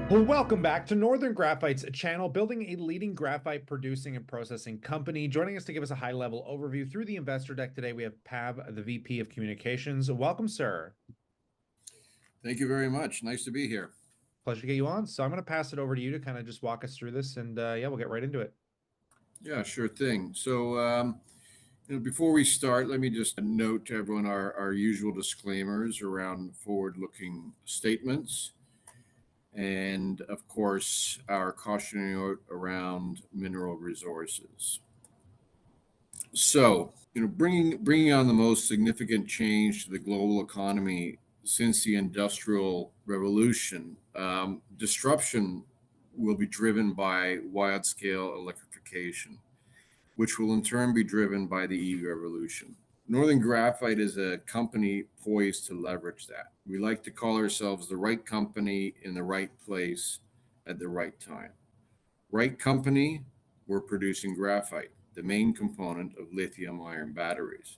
Well, welcome back to Northern Graphite's channel, building a leading graphite producing and processing company. Joining us to give us a high-level overview through the investor deck today, we have Pav, the VP of Communications. Welcome, sir. Thank you very much. Nice to be here. Pleasure to get you on. So I'm going to pass it over to you to kind of just walk us through this, and yeah, we'll get right into it. Yeah, sure thing. Before we start, let me just note to everyone our usual disclaimers around forward-looking statements, and of course, our cautionary note around mineral resources. Bringing on the most significant change to the global economy since the Industrial Revolution, disruption will be driven by wide-scale electrification, which will in turn be driven by the EV revolution. Northern Graphite is a company poised to leverage that. We like to call ourselves the right company in the right place at the right time. Right company, we're producing graphite, the main component of lithium ion batteries.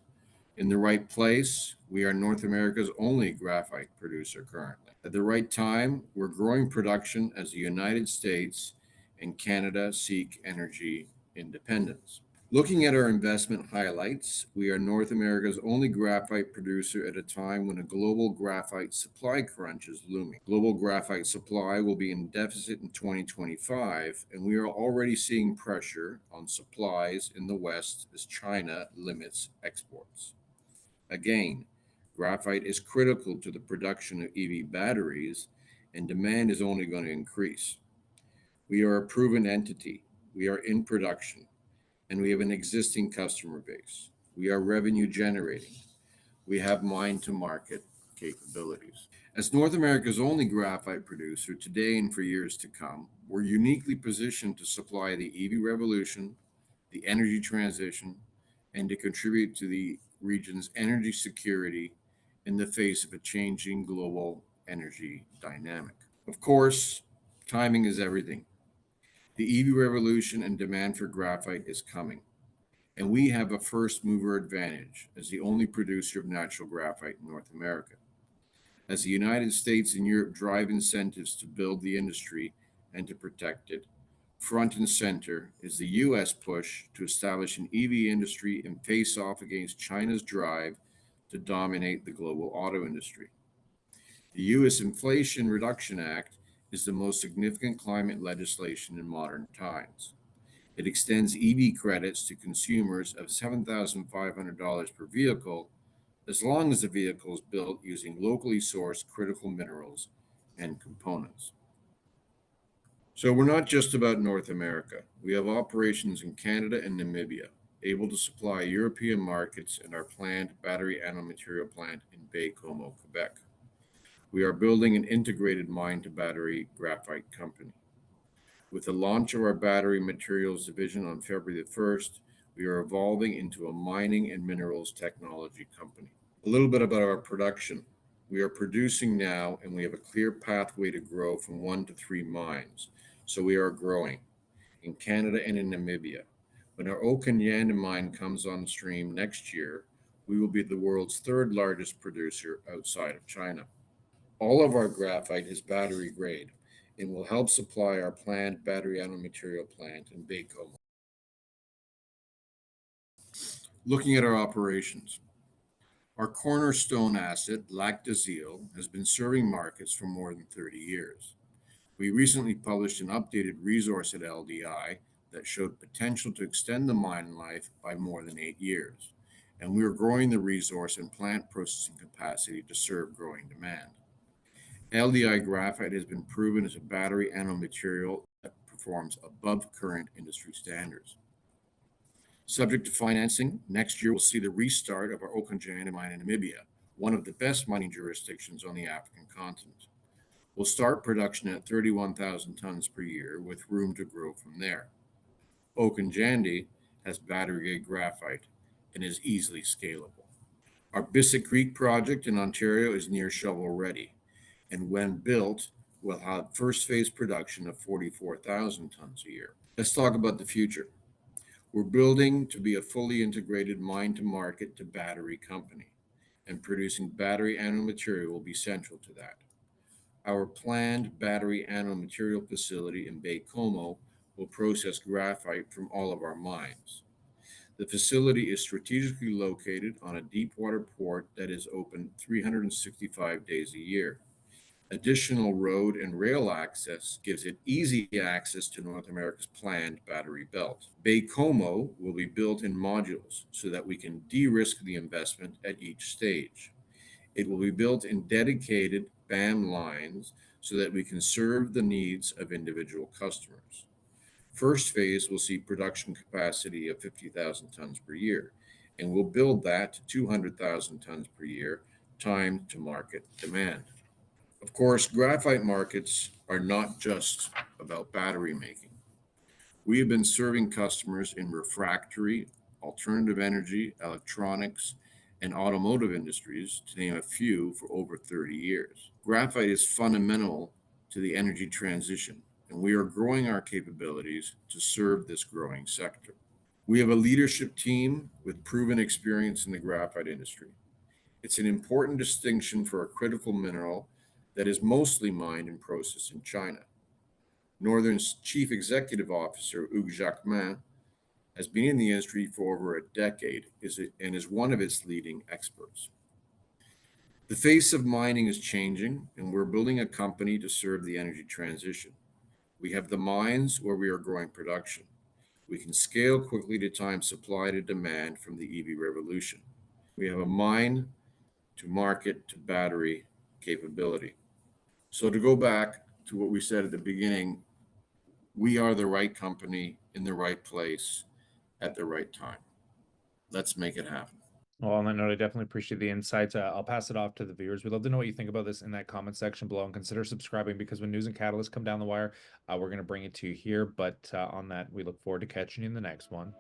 In the right place, we are North America's only graphite producer currently. At the right time, we're growing production as the United States and Canada seek energy independence. Looking at our investment highlights, we are North America's only graphite producer at a time when a global graphite supply crunch is looming. Global graphite supply will be in deficit in 2025, and we are already seeing pressure on supplies in the West as China limits exports. Again, graphite is critical to the production of EV batteries, and demand is only going to increase. We are a proven entity. We are in production, and we have an existing customer base. We are revenue generating. We have mine to market capabilities. As North America's only graphite producer today and for years to come, we're uniquely positioned to supply the EV revolution, the energy transition, and to contribute to the region's energy security in the face of a changing global energy dynamic. Of course, timing is everything. The EV revolution and demand for graphite is coming, and we have a first mover advantage as the only producer of natural graphite in North America. As the United States and Europe drive incentives to build the industry and to protect it, front and center is the U.S. push to establish an EV industry and face off against China's drive to dominate the global auto industry. The U.S. Inflation Reduction Act is the most significant climate legislation in modern times. It extends EV credits to consumers of $7,500 per vehicle as long as the vehicle is built using locally sourced critical minerals and components. So we're not just about North America. We have operations in Canada and Namibia, able to supply European markets and our planned battery anode material plant in Baie-Comeau, Quebec. We are building an integrated mine to battery graphite company. With the launch of our battery materials division on February the 1st, we are evolving into a mining and minerals technology company. A little bit about our production. We are producing now, and we have a clear pathway to grow from 1 to 3 mines. So we are growing in Canada and in Namibia. When our Okanyanda mine comes on stream next year, we will be the world's 3rd largest producer outside of China. All of our graphite is battery grade and will help supply our planned battery anode material plant in Baie-Comeau. Looking at our operations, our cornerstone asset, Lac des Îles, has been serving markets for more than 30 years. We recently published an updated resource at LDI that showed potential to extend the mine life by more than 8 years, and we are growing the resource and plant processing capacity to serve growing demand. LDI graphite has been proven as a battery anode material that performs above current industry standards. Subject to financing, next year we'll see the restart of our Okanyanda mine in Namibia, one of the best mining jurisdictions on the African continent. We'll start production at 31,000 tons per year with room to grow from there. Okanyanda has battery-grade graphite and is easily scalable. Our Bissett Creek project in Ontario is near shovel ready, and when built, we'll have first phase production of 44,000 tons a year. Let's talk about the future. We're building to be a fully integrated mine to market to battery company, and producing battery anode material will be central to that. Our planned battery anode material facility in Baie-Comeau will process graphite from all of our mines. The facility is strategically located on a deepwater port that is open 365 days a year. Additional road and rail access gives it easy access to North America's planned battery belt. Baie-Comeau will be built in modules so that we can de-risk the investment at each stage. It will be built in dedicated BAM lines so that we can serve the needs of individual customers. First phase will see production capacity of 50,000 tons per year, and we'll build that to 200,000 tons per year, timed to market demand. Of course, graphite markets are not just about battery making. We have been serving customers in refractory, alternative energy, electronics, and automotive industries, to name a few, for over 30 years. Graphite is fundamental to the energy transition, and we are growing our capabilities to serve this growing sector. We have a leadership team with proven experience in the graphite industry. It's an important distinction for a critical mineral that is mostly mined and processed in China. Northern's Chief Executive Officer, Hugues Jacquemin, has been in the industry for over a decade and is one of its leading experts. The face of mining is changing, and we're building a company to serve the energy transition. We have the mines where we are growing production. We can scale quickly to time supply to demand from the EV revolution. We have a mine to market to battery capability. So to go back to what we said at the beginning, we are the right company in the right place at the right time. Let's make it happen. Well, on that note, I definitely appreciate the insights. I'll pass it off to the viewers. We'd love to know what you think about this in that comment section below, and consider subscribing, because when news and catalysts come down the wire, we're going to bring it to you here. But on that, we look forward to catching you in the next one.